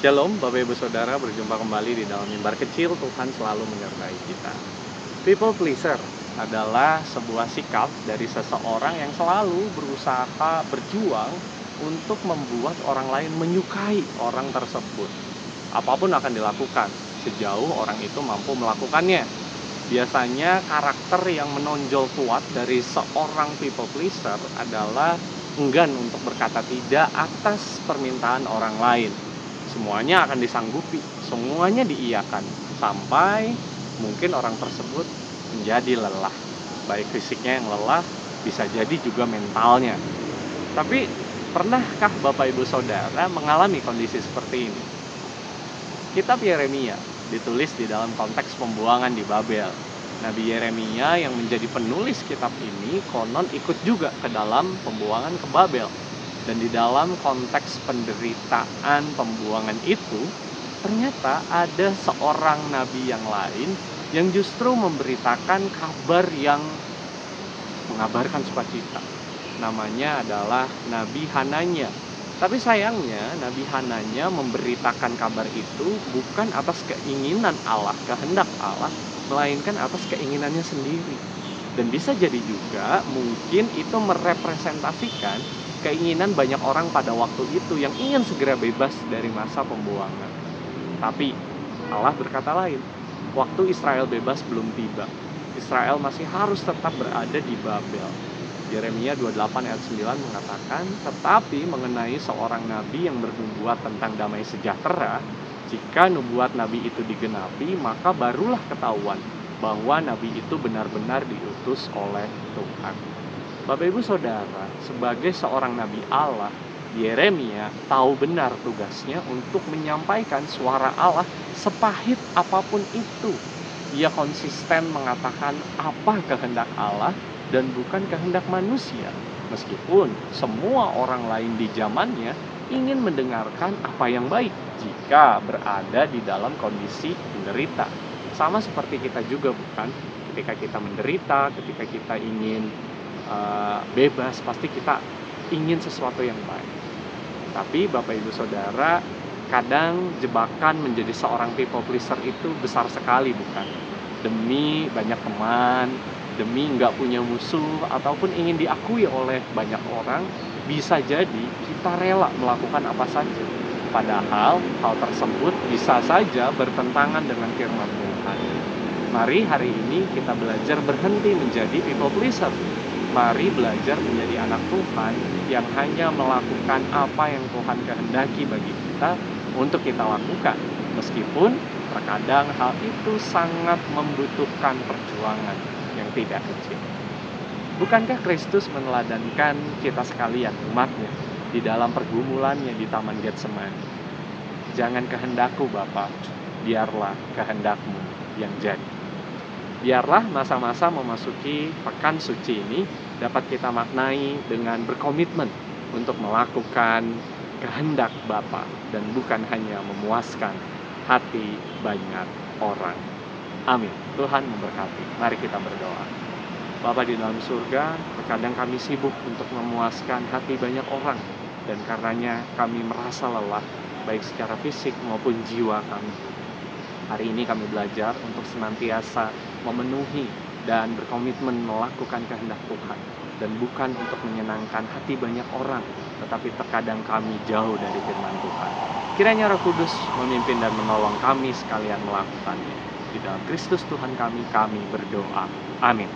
Shalom, Bapak Ibu Saudara, berjumpa kembali di dalam mimbar kecil. Tuhan selalu menyertai kita. People pleaser adalah sebuah sikap dari seseorang yang selalu berusaha berjuang untuk membuat orang lain menyukai orang tersebut. Apapun akan dilakukan sejauh orang itu mampu melakukannya. Biasanya karakter yang menonjol kuat dari seorang people pleaser adalah enggan untuk berkata tidak atas permintaan orang lain. Semuanya akan disanggupi, semuanya diiyakan, sampai mungkin orang tersebut menjadi lelah. Baik fisiknya yang lelah, bisa jadi juga mentalnya. Tapi pernahkah Bapak Ibu Saudara mengalami kondisi seperti ini? Kitab Yeremia ditulis di dalam konteks pembuangan di Babel. Nabi Yeremia yang menjadi penulis kitab ini konon ikut juga ke dalam pembuangan ke Babel. Dan di dalam konteks penderitaan pembuangan itu, ternyata ada seorang nabi yang lain yang justru memberitakan kabar yang mengabarkan sukacita. Namanya adalah Nabi Hananya. Tapi sayangnya Nabi Hananya memberitakan kabar itu bukan atas keinginan Allah, kehendak Allah, melainkan atas keinginannya sendiri. Dan bisa jadi juga mungkin itu merepresentasikan keinginan banyak orang pada waktu itu yang ingin segera bebas dari masa pembuangan. Tapi Allah berkata lain, waktu Israel bebas belum tiba. Israel masih harus tetap berada di Babel. Yeremia 28 ayat 9 mengatakan, tetapi mengenai seorang nabi yang bernubuat tentang damai sejahtera, jika nubuat nabi itu digenapi, maka barulah ketahuan bahwa nabi itu benar-benar diutus oleh Tuhan. Bapak Ibu Saudara, sebagai seorang nabi Allah, Yeremia tahu benar tugasnya untuk menyampaikan suara Allah sepahit apapun itu. Ia konsisten mengatakan apa kehendak Allah dan bukan kehendak manusia. Meskipun semua orang lain di zamannya ingin mendengarkan apa yang baik jika berada di dalam kondisi menderita. Sama seperti kita juga, bukan? Ketika kita menderita, ketika kita ingin bebas, pasti kita ingin sesuatu yang baik. Tapi Bapak Ibu Saudara, kadang jebakan menjadi seorang people pleaser itu besar sekali, bukan? Demi banyak teman, demi nggak punya musuh, ataupun ingin diakui oleh banyak orang, bisa jadi kita rela melakukan apa saja. Padahal hal tersebut bisa saja bertentangan dengan firman Tuhan. Mari hari ini kita belajar berhenti menjadi people pleaser. Mari belajar menjadi anak Tuhan yang hanya melakukan apa yang Tuhan kehendaki bagi kita untuk kita lakukan. Meskipun terkadang hal itu sangat membutuhkan perjuangan yang tidak kecil. Bukankah Kristus meneladankan kita sekalian umatnya di dalam pergumulannya di Taman Getsemani? Jangan kehendakku Bapa, biarlah kehendakmu yang jadi. Biarlah masa-masa memasuki pekan suci ini dapat kita maknai dengan berkomitmen untuk melakukan kehendak Bapa dan bukan hanya memuaskan hati banyak orang. Amin. Tuhan memberkati. Mari kita berdoa. Bapa di dalam surga, terkadang kami sibuk untuk memuaskan hati banyak orang dan karenanya kami merasa lelah baik secara fisik maupun jiwa kami. Hari ini kami belajar untuk senantiasa memenuhi dan berkomitmen melakukan kehendak Tuhan dan bukan untuk menyenangkan hati banyak orang, tetapi terkadang kami jauh dari firman Tuhan. Kiranya Roh Kudus memimpin dan menolong kami sekalian melakukannya. Di dalam Kristus Tuhan kami berdoa. Amin.